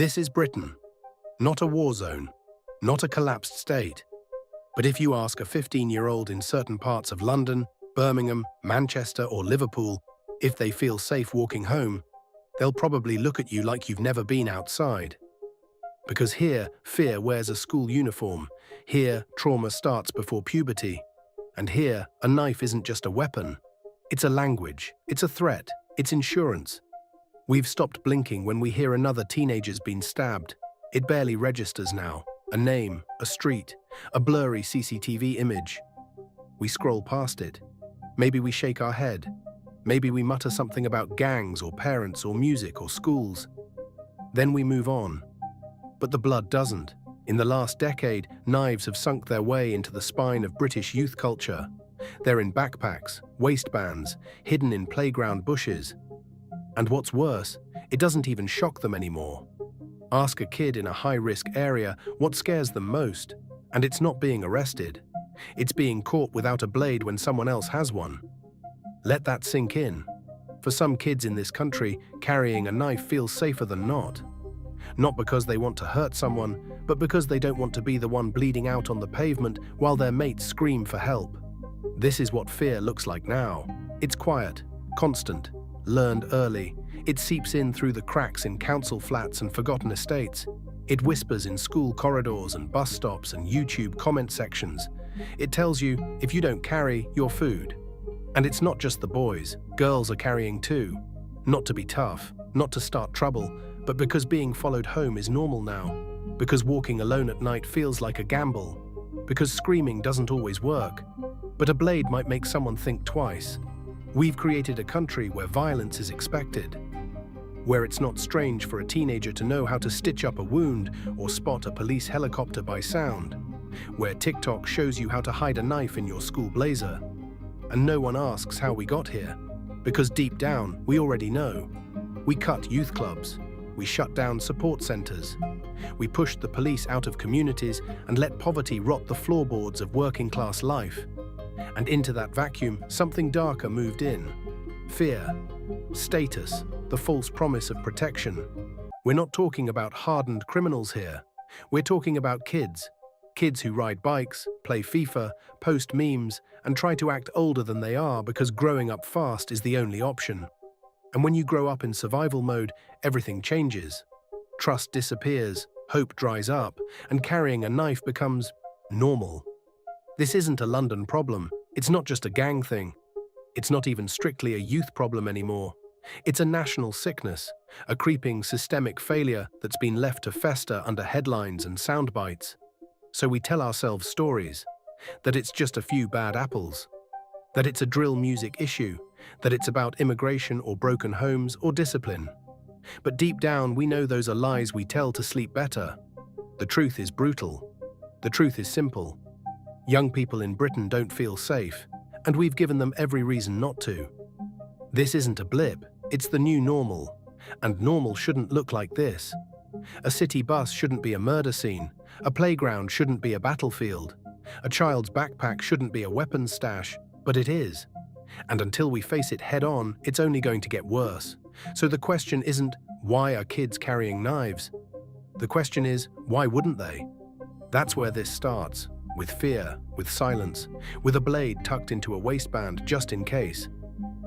This is Britain, not a war zone, not a collapsed state. But if you ask a 15-year-old in certain parts of London, Birmingham, Manchester, or Liverpool if they feel safe walking home, they'll probably look at you like you've never been outside. Because here, fear wears a school uniform. Here, trauma starts before puberty. And here, a knife isn't just a weapon. It's a language, it's a threat, it's insurance. We've stopped blinking when we hear another teenager's been stabbed. It barely registers now. A name, a street, a blurry CCTV image. We scroll past it. Maybe we shake our head. Maybe we mutter something about gangs or parents or music or schools. Then we move on. But the blood doesn't. In the last decade, knives have sunk their way into the spine of British youth culture. They're in backpacks, waistbands, hidden in playground bushes. And what's worse, it doesn't even shock them anymore. Ask a kid in a high-risk area what scares them most, and it's not being arrested. It's being caught without a blade when someone else has one. Let that sink in. For some kids in this country, carrying a knife feels safer than not. Not because they want to hurt someone, but because they don't want to be the one bleeding out on the pavement while their mates scream for help. This is what fear looks like now. It's quiet, constant, learned early. It seeps in through the cracks in council flats and forgotten estates. It whispers in school corridors and bus stops and YouTube comment sections. It tells you, if you don't carry, you're food. And it's not just the boys. Girls are carrying too. Not to be tough, not to start trouble, but because being followed home is normal now. Because walking alone at night feels like a gamble. Because screaming doesn't always work. But a blade might make someone think twice. We've created a country where violence is expected. Where it's not strange for a teenager to know how to stitch up a wound or spot a police helicopter by sound. Where TikTok shows you how to hide a knife in your school blazer. And no one asks how we got here. Because deep down, we already know. We cut youth clubs. We shut down support centers. We pushed the police out of communities and let poverty rot the floorboards of working-class life. And into that vacuum, something darker moved in. Fear, status, the false promise of protection. We're not talking about hardened criminals here. We're talking about kids. Kids who ride bikes, play FIFA, post memes, and try to act older than they are because growing up fast is the only option. And when you grow up in survival mode, everything changes. Trust disappears, hope dries up, and carrying a knife becomes normal. This isn't a London problem. It's not just a gang thing. It's not even strictly a youth problem anymore. It's a national sickness, a creeping systemic failure that's been left to fester under headlines and sound bites. So we tell ourselves stories, that it's just a few bad apples, that it's a drill music issue, that it's about immigration or broken homes or discipline. But deep down, we know those are lies we tell to sleep better. The truth is brutal. The truth is simple. Young people in Britain don't feel safe, and we've given them every reason not to. This isn't a blip, it's the new normal. And normal shouldn't look like this. A city bus shouldn't be a murder scene. A playground shouldn't be a battlefield. A child's backpack shouldn't be a weapons stash, but it is. And until we face it head-on, it's only going to get worse. So the question isn't, why are kids carrying knives? The question is, why wouldn't they? That's where this starts, with fear, with silence, with a blade tucked into a waistband just in case.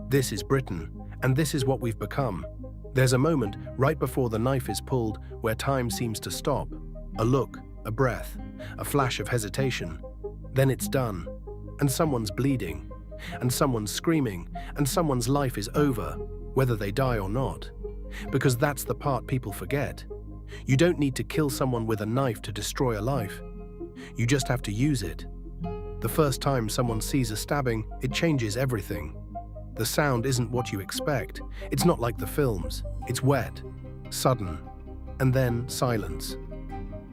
This is Britain, and this is what we've become. There's a moment, right before the knife is pulled, where time seems to stop. A look, a breath, a flash of hesitation. Then it's done, and someone's bleeding. And someone's screaming, and someone's life is over, whether they die or not. Because that's the part people forget. You don't need to kill someone with a knife to destroy a life. You just have to use it. The first time someone sees a stabbing, it changes everything. The sound isn't what you expect. It's not like the films. It's wet, sudden, and then silence.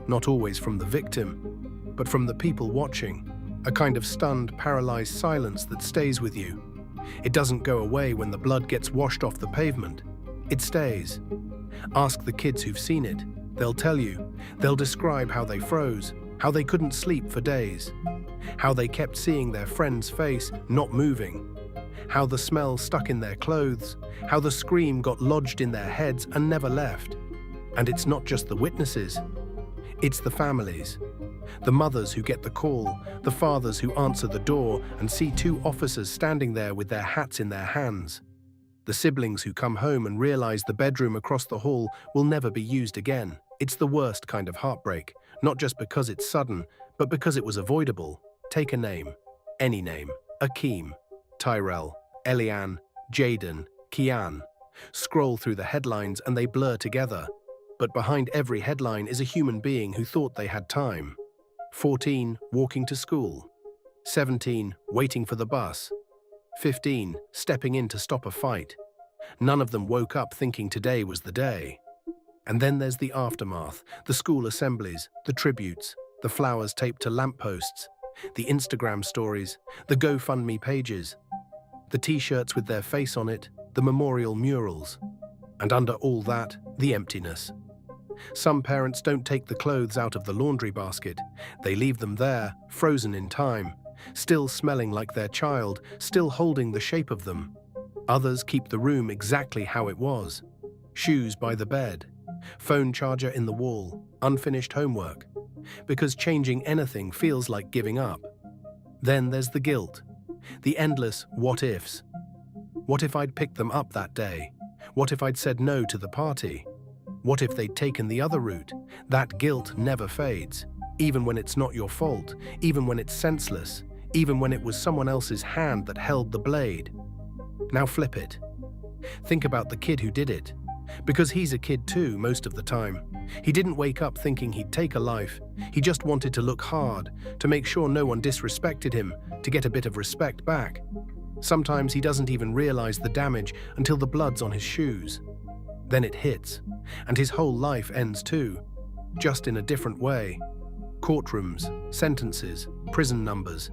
Not always from the victim, but from the people watching. A kind of stunned, paralyzed silence that stays with you. It doesn't go away when the blood gets washed off the pavement. It stays. Ask the kids who've seen it. They'll tell you. They'll describe how they froze, how they couldn't sleep for days, how they kept seeing their friend's face not moving, how the smell stuck in their clothes, how the scream got lodged in their heads and never left. And it's not just the witnesses, it's the families. The mothers who get the call, the fathers who answer the door and see two officers standing there with their hats in their hands. The siblings who come home and realize the bedroom across the hall will never be used again. It's the worst kind of heartbreak, not just because it's sudden, but because it was avoidable. Take a name, any name, Akeem, Tyrell, Eliane, Jaden, Kian. Scroll through the headlines and they blur together. But behind every headline is a human being who thought they had time. 14, walking to school. 17, waiting for the bus. 15, stepping in to stop a fight. None of them woke up thinking today was the day. And then there's the aftermath, the school assemblies, the tributes, the flowers taped to lampposts, the Instagram stories, the GoFundMe pages, the t-shirts with their face on it, the memorial murals. And under all that, the emptiness. Some parents don't take the clothes out of the laundry basket. They leave them there, frozen in time, still smelling like their child, still holding the shape of them. Others keep the room exactly how it was. Shoes by the bed, phone charger in the wall, unfinished homework. Because changing anything feels like giving up. Then there's the guilt, the endless what-ifs. What if I'd picked them up that day? What if I'd said no to the party? What if they'd taken the other route? That guilt never fades, even when it's not your fault, even when it's senseless, even when it was someone else's hand that held the blade. Now flip it. Think about the kid who did it. Because he's a kid too, most of the time. He didn't wake up thinking he'd take a life. He just wanted to look hard, to make sure no one disrespected him, to get a bit of respect back. Sometimes he doesn't even realize the damage until the blood's on his shoes. Then it hits, and his whole life ends too, just in a different way. Courtrooms, sentences, prison numbers.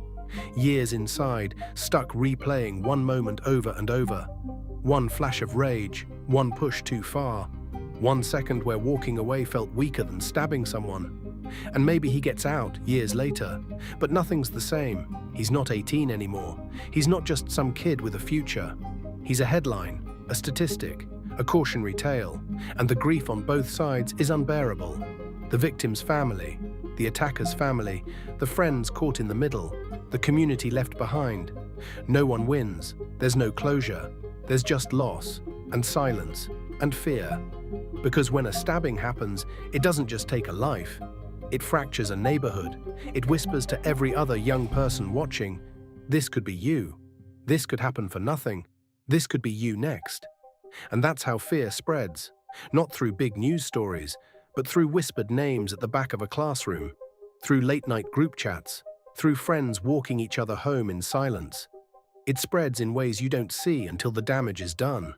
Years inside, stuck replaying one moment over and over. One flash of rage, one push too far. 1 second where walking away felt weaker than stabbing someone. And maybe he gets out years later, but nothing's the same. He's not 18 anymore. He's not just some kid with a future. He's a headline, a statistic, a cautionary tale, and the grief on both sides is unbearable. The victim's family, the attacker's family, the friends caught in the middle, the community left behind. No one wins. There's no closure. There's just loss, and silence, and fear. Because when a stabbing happens, it doesn't just take a life. It fractures a neighborhood. It whispers to every other young person watching, this could be you. This could happen for nothing. This could be you next. And that's how fear spreads, not through big news stories, but through whispered names at the back of a classroom, through late-night group chats, through friends walking each other home in silence. It spreads in ways you don't see until the damage is done.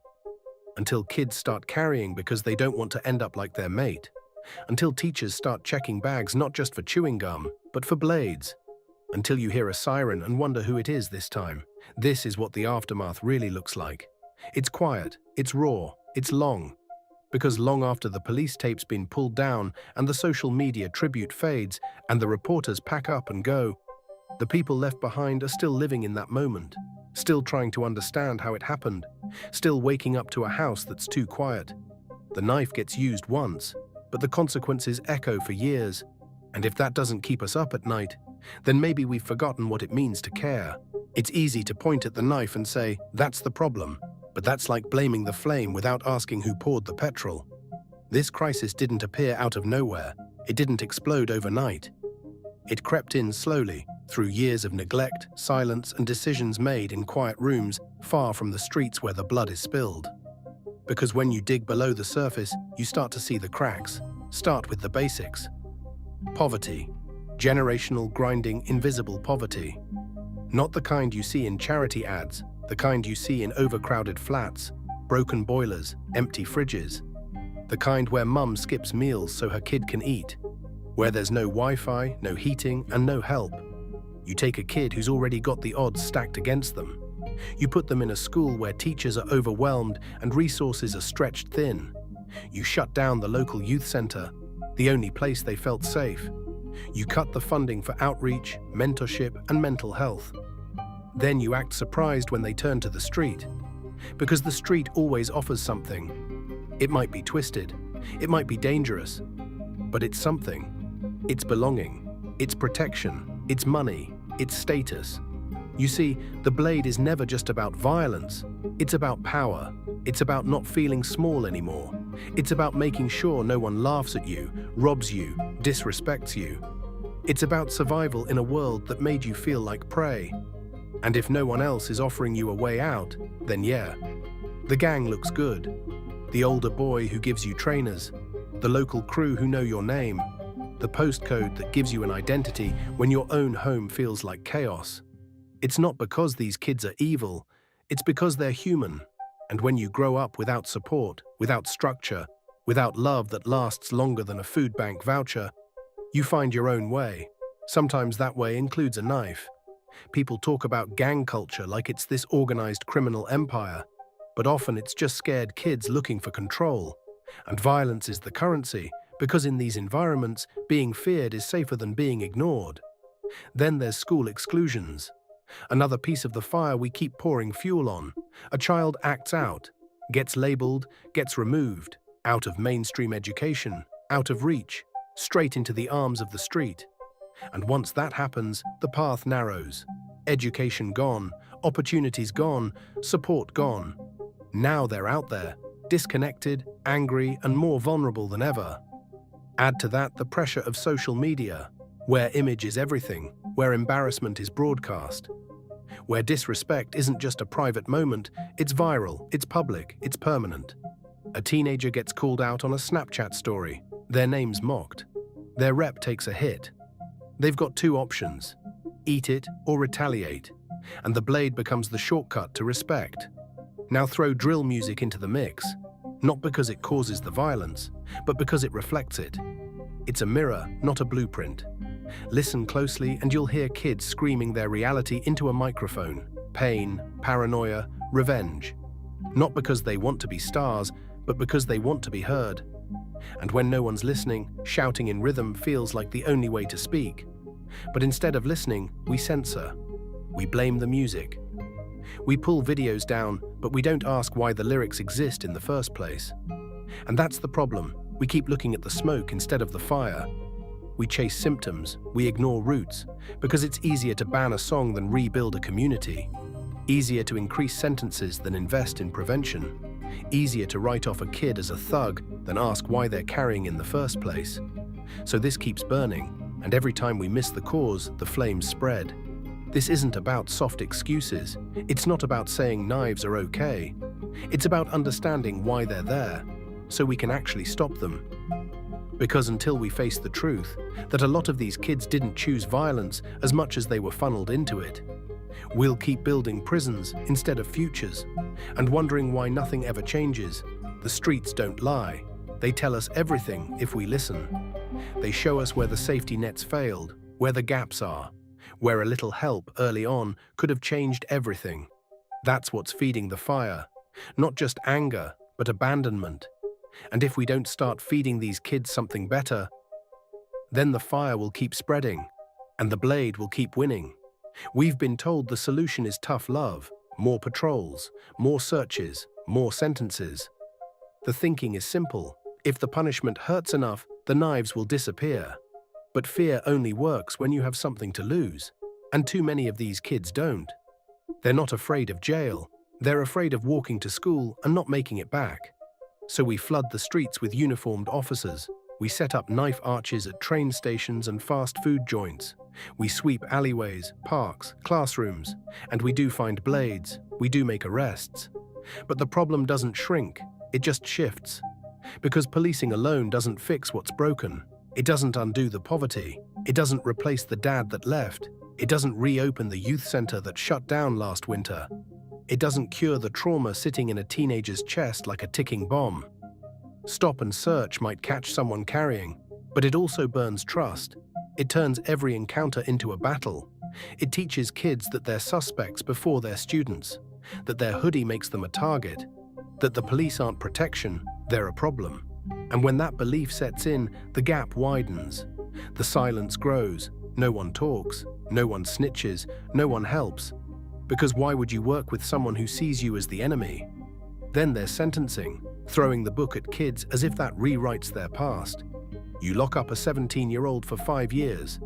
Until kids start carrying because they don't want to end up like their mate. Until teachers start checking bags not just for chewing gum, but for blades. Until you hear a siren and wonder who it is this time. This is what the aftermath really looks like. It's quiet, it's raw, it's long. Because long after the police tape's been pulled down and the social media tribute fades and the reporters pack up and go, the people left behind are still living in that moment, still trying to understand how it happened, still waking up to a house that's too quiet. The knife gets used once, but the consequences echo for years. And if that doesn't keep us up at night, then maybe we've forgotten what it means to care. It's easy to point at the knife and say, that's the problem. But that's like blaming the flame without asking who poured the petrol. This crisis didn't appear out of nowhere. It didn't explode overnight. It crept in slowly, through years of neglect, silence, and decisions made in quiet rooms far from the streets where the blood is spilled. Because when you dig below the surface, you start to see the cracks. Start with the basics. Poverty. Generational, grinding, invisible poverty. Not the kind you see in charity ads, the kind you see in overcrowded flats, broken boilers, empty fridges. The kind where mum skips meals so her kid can eat. Where there's no Wi-Fi, no heating, and no help. You take a kid who's already got the odds stacked against them. You put them in a school where teachers are overwhelmed and resources are stretched thin. You shut down the local youth center, the only place they felt safe. You cut the funding for outreach, mentorship, and mental health. Then you act surprised when they turn to the street. Because the street always offers something. It might be twisted, It might be dangerous, but it's something. It's belonging, it's protection, it's money, it's status. You see, the blade is never just about violence. It's about power. It's about not feeling small anymore. It's about making sure no one laughs at you, robs you, disrespects you. It's about survival in a world that made you feel like prey. And if no one else is offering you a way out, then yeah. The gang looks good. The older boy who gives you trainers. The local crew who know your name. The postcode that gives you an identity when your own home feels like chaos. It's not because these kids are evil, it's because they're human. And when you grow up without support, without structure, without love that lasts longer than a food bank voucher, you find your own way. Sometimes that way includes a knife. People talk about gang culture like it's this organized criminal empire, but often it's just scared kids looking for control. And violence is the currency, because in these environments, being feared is safer than being ignored. Then there's school exclusions. Another piece of the fire we keep pouring fuel on. A child acts out, gets labeled, gets removed, out of mainstream education, out of reach, straight into the arms of the street. And once that happens, the path narrows. Education gone, opportunities gone, support gone. Now they're out there, disconnected, angry, and more vulnerable than ever. Add to that the pressure of social media, where image is everything, where embarrassment is broadcast, where disrespect isn't just a private moment, it's viral, it's public, it's permanent. A teenager gets called out on a Snapchat story, their name's mocked, their rep takes a hit. They've got two options, eat it or retaliate, and the blade becomes the shortcut to respect. Now throw drill music into the mix, not because it causes the violence, but because it reflects it. It's a mirror, not a blueprint. Listen closely and you'll hear kids screaming their reality into a microphone. Pain, paranoia, revenge. Not because they want to be stars, but because they want to be heard. And when no one's listening, shouting in rhythm feels like the only way to speak. But instead of listening, we censor. We blame the music. We pull videos down, but we don't ask why the lyrics exist in the first place. And that's the problem. We keep looking at the smoke instead of the fire. We chase symptoms, we ignore roots, because it's easier to ban a song than rebuild a community. Easier to increase sentences than invest in prevention. Easier to write off a kid as a thug than ask why they're carrying in the first place. So this keeps burning, and every time we miss the cause, the flames spread. This isn't about soft excuses. It's not about saying knives are okay. It's about understanding why they're there, so we can actually stop them. Because until we face the truth, that a lot of these kids didn't choose violence as much as they were funneled into it, we'll keep building prisons instead of futures, and wondering why nothing ever changes. The streets don't lie. They tell us everything if we listen. They show us where the safety nets failed, where the gaps are, where a little help early on could have changed everything. That's what's feeding the fire. Not just anger, but abandonment. And if we don't start feeding these kids something better, then the fire will keep spreading, and the blade will keep winning. We've been told the solution is tough love, more patrols, more searches, more sentences. The thinking is simple. If the punishment hurts enough, the knives will disappear. But fear only works when you have something to lose, and too many of these kids don't. They're not afraid of jail. They're afraid of walking to school and not making it back. So we flood the streets with uniformed officers. We set up knife arches at train stations and fast food joints. We sweep alleyways, parks, classrooms, and we do find blades. We do make arrests. But the problem doesn't shrink, it just shifts. Because policing alone doesn't fix what's broken. It doesn't undo the poverty. It doesn't replace the dad that left. It doesn't reopen the youth center that shut down last winter. It doesn't cure the trauma sitting in a teenager's chest like a ticking bomb. Stop and search might catch someone carrying, but it also burns trust. It turns every encounter into a battle. It teaches kids that they're suspects before they're students, that their hoodie makes them a target, that the police aren't protection, they're a problem. And when that belief sets in, the gap widens. The silence grows. No one talks, no one snitches, no one helps. Because why would you work with someone who sees you as the enemy? Then there's sentencing. throwing the book at kids as if that rewrites their past. You lock up a 17-year-old for 5 years.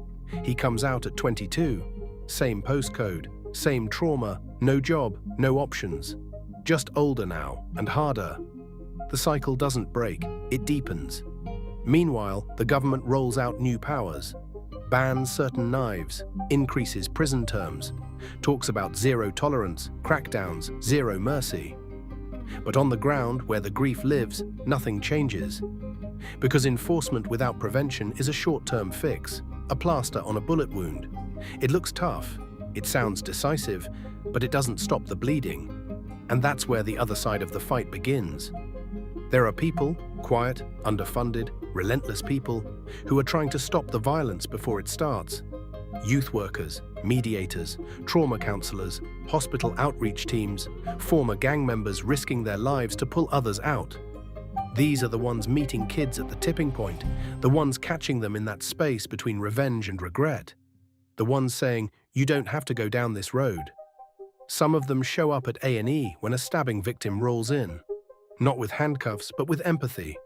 He comes out at 22, same postcode, same trauma, no job, no options. Just older now and harder. The cycle doesn't break, it deepens. Meanwhile, the government rolls out new powers, bans certain knives, increases prison terms, talks about zero tolerance, crackdowns, zero mercy. But on the ground, where the grief lives, nothing changes. Because enforcement without prevention is a short-term fix, a plaster on a bullet wound. It looks tough, it sounds decisive, but it doesn't stop the bleeding. And that's where the other side of the fight begins. There are people, quiet, underfunded, relentless people, who are trying to stop the violence before it starts. Youth workers, mediators, trauma counselors, hospital outreach teams, former gang members risking their lives to pull others out. These are the ones meeting kids at the tipping point, the ones catching them in that space between revenge and regret. The ones saying, "You don't have to go down this road." Some of them show up at A&E when a stabbing victim rolls in. Not with handcuffs, but with empathy.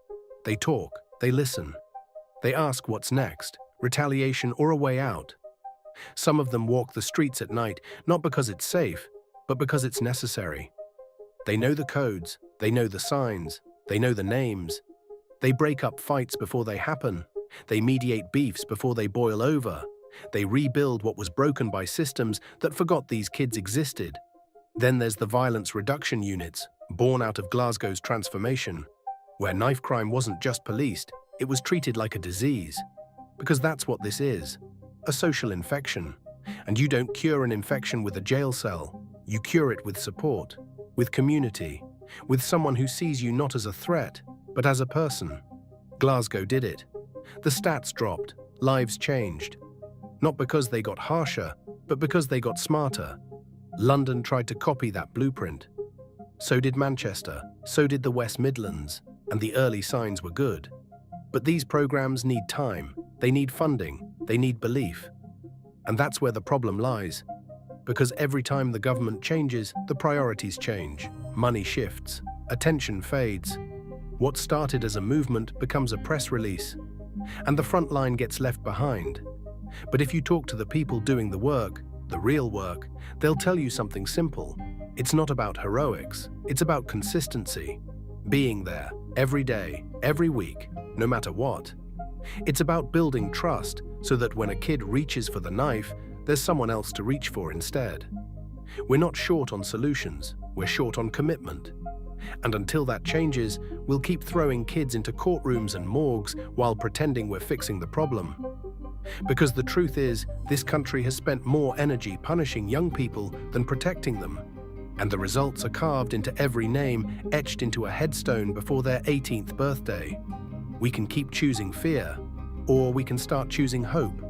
They talk, they listen. They ask what's next, retaliation or a way out. Some of them walk the streets at night, not because it's safe, but because it's necessary. They know the codes, they know the signs, they know the names. They break up fights before they happen. They mediate beefs before they boil over. They rebuild what was broken by systems that forgot these kids existed. Then there's the violence reduction units, born out of Glasgow's transformation, where knife crime wasn't just policed, it was treated like a disease. Because that's what this is, a social infection. And you don't cure an infection with a jail cell, you cure it with support, with community, with someone who sees you not as a threat, but as a person. Glasgow did it. The stats dropped, lives changed. Not because they got harsher, but because they got smarter. London tried to copy that blueprint. So did Manchester, so did the West Midlands, and the early signs were good. But these programs need time, they need funding, they need belief. And that's where the problem lies. Because every time the government changes, the priorities change, money shifts, attention fades. What started as a movement becomes a press release, and the front line gets left behind. But if you talk to the people doing the work, the real work, they'll tell you something simple. It's not about heroics, it's about consistency. Being there, every day, every week, no matter what. It's about building trust so that when a kid reaches for the knife, there's someone else to reach for instead. We're not short on solutions, we're short on commitment. And until that changes, we'll keep throwing kids into courtrooms and morgues while pretending we're fixing the problem. Because the truth is, this country has spent more energy punishing young people than protecting them. And the results are carved into every name, etched into a headstone before their 18th birthday. We can keep choosing fear, or we can start choosing hope.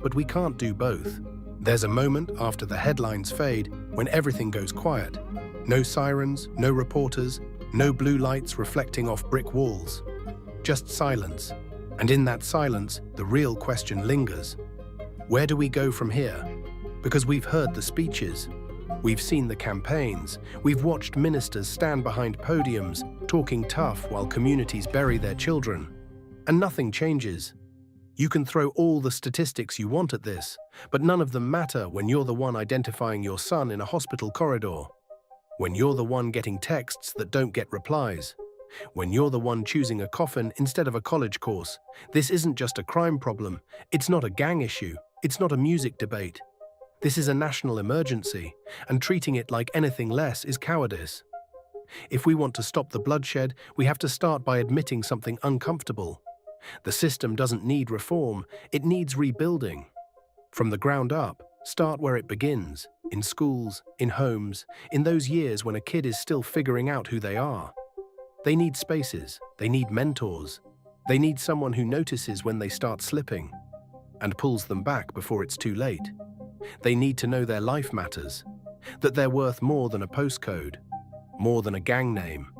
But we can't do both. There's a moment after the headlines fade when everything goes quiet. No sirens, no reporters, no blue lights reflecting off brick walls. Just silence. And in that silence, the real question lingers. Where do we go from here? Because we've heard the speeches. We've seen the campaigns. We've watched ministers stand behind podiums, talking tough while communities bury their children. And nothing changes. You can throw all the statistics you want at this, but none of them matter when you're the one identifying your son in a hospital corridor. When you're the one getting texts that don't get replies. When you're the one choosing a coffin instead of a college course. This isn't just a crime problem. It's not a gang issue. It's not a music debate. This is a national emergency, and treating it like anything less is cowardice. If we want to stop the bloodshed, we have to start by admitting something uncomfortable. The system doesn't need reform, it needs rebuilding. From the ground up, start where it begins, in schools, in homes, in those years when a kid is still figuring out who they are. They need spaces, they need mentors, they need someone who notices when they start slipping and pulls them back before it's too late. They need to know their life matters, that they're worth more than a postcode, more than a gang name,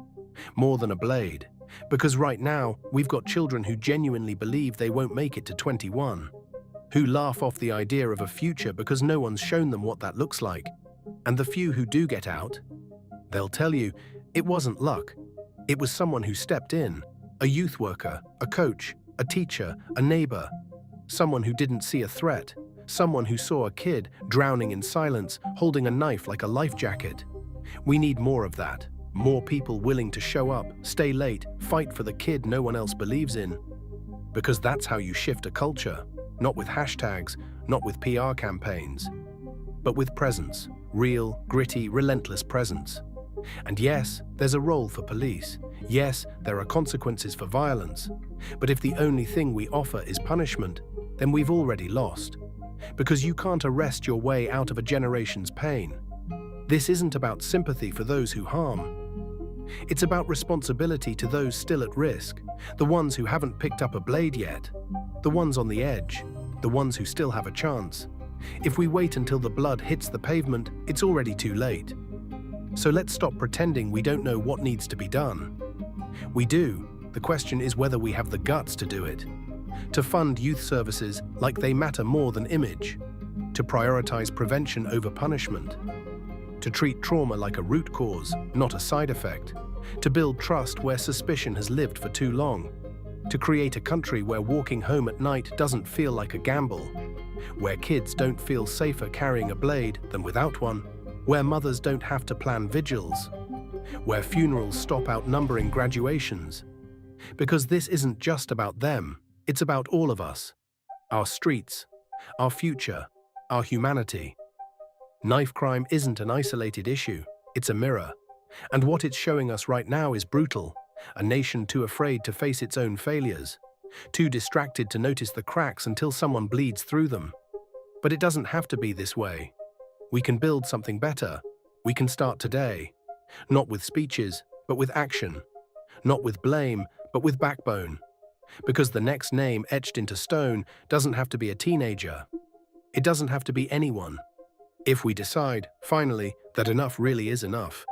more than a blade. Because right now, we've got children who genuinely believe they won't make it to 21, who laugh off the idea of a future because no one's shown them what that looks like. And the few who do get out, they'll tell you, it wasn't luck. It was someone who stepped in, a youth worker, a coach, a teacher, a neighbor, someone who didn't see a threat, someone who saw a kid drowning in silence, holding a knife like a life jacket. We need more of that, more people willing to show up, stay late, fight for the kid no one else believes in. Because that's how you shift a culture, not with hashtags, not with PR campaigns, but with presence, real, gritty, relentless presence. And yes, there's a role for police. Yes, there are consequences for violence. But if the only thing we offer is punishment, then we've already lost. Because you can't arrest your way out of a generation's pain. This isn't about sympathy for those who harm. It's about responsibility to those still at risk, the ones who haven't picked up a blade yet, the ones on the edge, the ones who still have a chance. If we wait until the blood hits the pavement, it's already too late. So let's stop pretending we don't know what needs to be done. We do. The question is whether we have the guts to do it. To fund youth services like they matter more than image. To prioritize prevention over punishment. To treat trauma like a root cause, not a side effect. To build trust where suspicion has lived for too long. To create a country where walking home at night doesn't feel like a gamble. Where kids don't feel safer carrying a blade than without one. Where mothers don't have to plan vigils, where funerals stop outnumbering graduations. Because this isn't just about them, it's about all of us. Our streets, our future, our humanity. Knife crime isn't an isolated issue, it's a mirror. And what it's showing us right now is brutal. A nation too afraid to face its own failures, too distracted to notice the cracks until someone bleeds through them. But it doesn't have to be this way. We can build something better. We can start today. Not with speeches, but with action. Not with blame, but with backbone. Because the next name etched into stone doesn't have to be a teenager. It doesn't have to be anyone. If we decide, finally, that enough really is enough.